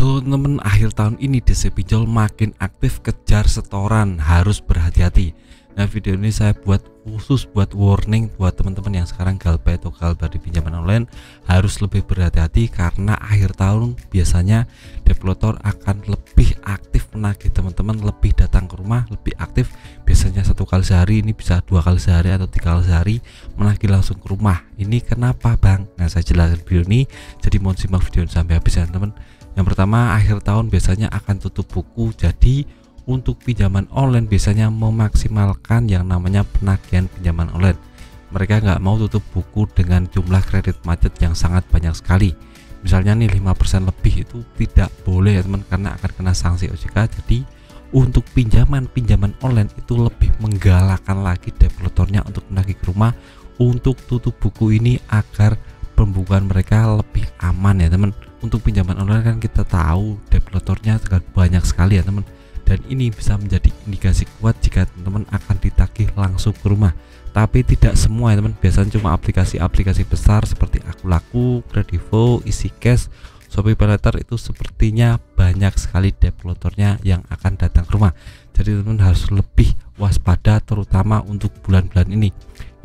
Halo teman-teman, akhir tahun ini DC Pinjol makin aktif kejar setoran, harus berhati-hati. Nah, video ini saya buat khusus buat warning buat teman-teman yang sekarang galbay atau galbay di pinjaman online, harus lebih berhati-hati karena akhir tahun biasanya developer akan lebih aktif menagih teman-teman, lebih datang ke rumah, lebih aktif. Biasanya 1 kali sehari, ini bisa 2 kali sehari atau 3 kali sehari menagih langsung ke rumah. Ini kenapa Bang? Nah, saya jelaskan video ini, jadi mohon simak video ini sampai habis ya teman-teman. Yang pertama, akhir tahun biasanya akan tutup buku, jadi untuk pinjaman online biasanya memaksimalkan yang namanya penagihan pinjaman online. Mereka nggak mau tutup buku dengan jumlah kredit macet yang sangat banyak sekali. Misalnya nih 5% lebih itu tidak boleh ya teman, karena akan kena sanksi OJK. Jadi untuk pinjaman online itu lebih menggalakkan lagi developernya untuk menagih ke rumah untuk tutup buku ini agar pembukuan mereka lebih aman ya teman. Untuk pinjaman online kan kita tahu developernya sangat banyak sekali ya teman, dan ini bisa menjadi indikasi kuat jika teman-teman akan ditagih langsung ke rumah. Tapi tidak semua ya teman, biasanya cuma aplikasi-aplikasi besar seperti Akulaku, Kredivo, EasyCash, Shopee PayLater itu sepertinya banyak sekali developernya yang akan datang ke rumah. Jadi teman-teman harus lebih waspada terutama untuk bulan-bulan ini.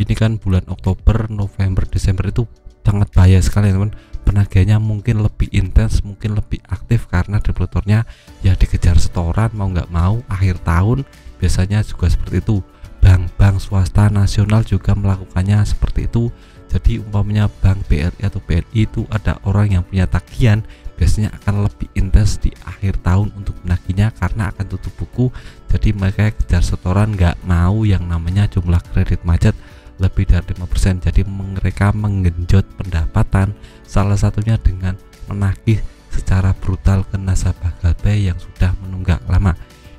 Ini kan bulan Oktober, November, Desember itu sangat bahaya sekali ya teman. Penagihannya mungkin lebih intens, mungkin lebih aktif karena developernya ya dikejar setoran mau nggak mau. Akhir tahun biasanya juga seperti itu. Bank-bank swasta nasional juga melakukannya seperti itu. Jadi umpamanya bank BRI atau BNI itu ada orang yang punya tagihan, biasanya akan lebih intens di akhir tahun untuk menagihnya karena akan tutup buku. Jadi mereka kejar setoran, nggak mau yang namanya jumlah kredit macet lebih dari 5%. Jadi mereka menggenjot pendapatan, salah satunya dengan menagih secara brutal ke nasabah galbay yang sudah menunggak lama.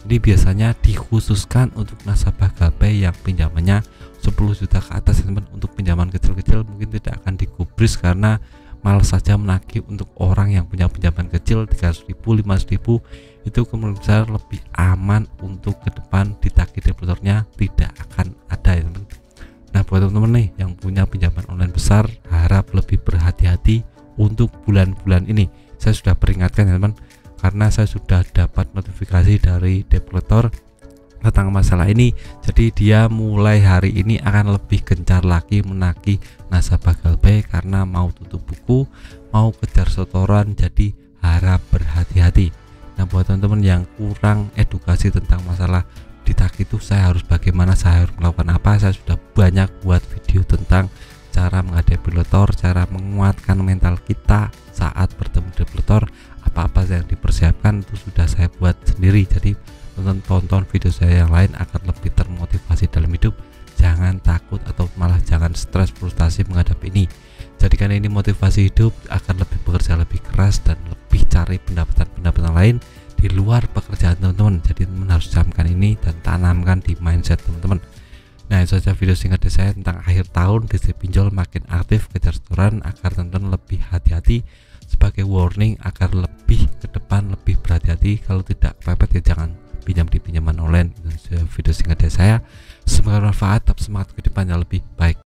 Ini biasanya dikhususkan untuk nasabah galbay yang pinjamannya 10 juta ke atas teman. Untuk pinjaman kecil-kecil mungkin tidak akan digubris karena malas saja menagih. Untuk orang yang punya pinjaman kecil 300.000, 500.000 itu kemungkinan besar lebih aman untuk ke depan ditagih developernya tidak akan ada ya teman. Nah, buat teman-teman nih yang punya pinjaman online besar, harap lebih berhati-hati untuk bulan-bulan ini. Saya sudah peringatkan ya teman, karena saya sudah dapat notifikasi dari developer tentang masalah ini. Jadi dia mulai hari ini akan lebih gencar lagi menagih nasabah galbay karena mau tutup buku, mau kejar setoran. Jadi harap berhati-hati. Nah, buat teman-teman yang kurang edukasi tentang masalah ditagih itu saya harus bagaimana, saya harus melakukan apa, saya sudah banyak buat video tentang cara menghadapi developer, cara menguatkan mental kita saat bertemu developer, apa-apa yang dipersiapkan itu sudah saya buat sendiri. Jadi tonton video saya yang lain akan lebih termotivasi dalam hidup. Jangan takut atau malah jangan stres frustasi menghadapi ini. Jadikan ini motivasi hidup akan lebih bekerja lebih keras dan lebih cari pendapatan lain di luar pekerjaan teman-teman. Jadi teman harus camkan ini dan tanamkan di mindset teman-teman. Nah, itu saja video singkat dari saya tentang akhir tahun DC Pinjol makin aktif kejar setoran agar teman-teman lebih hati-hati, sebagai warning agar lebih ke depan lebih berhati-hati. Kalau tidak pepet ya jangan pinjam di pinjaman online. Itu video singkat dari saya, semoga bermanfaat, tetap semangat ke depannya lebih baik.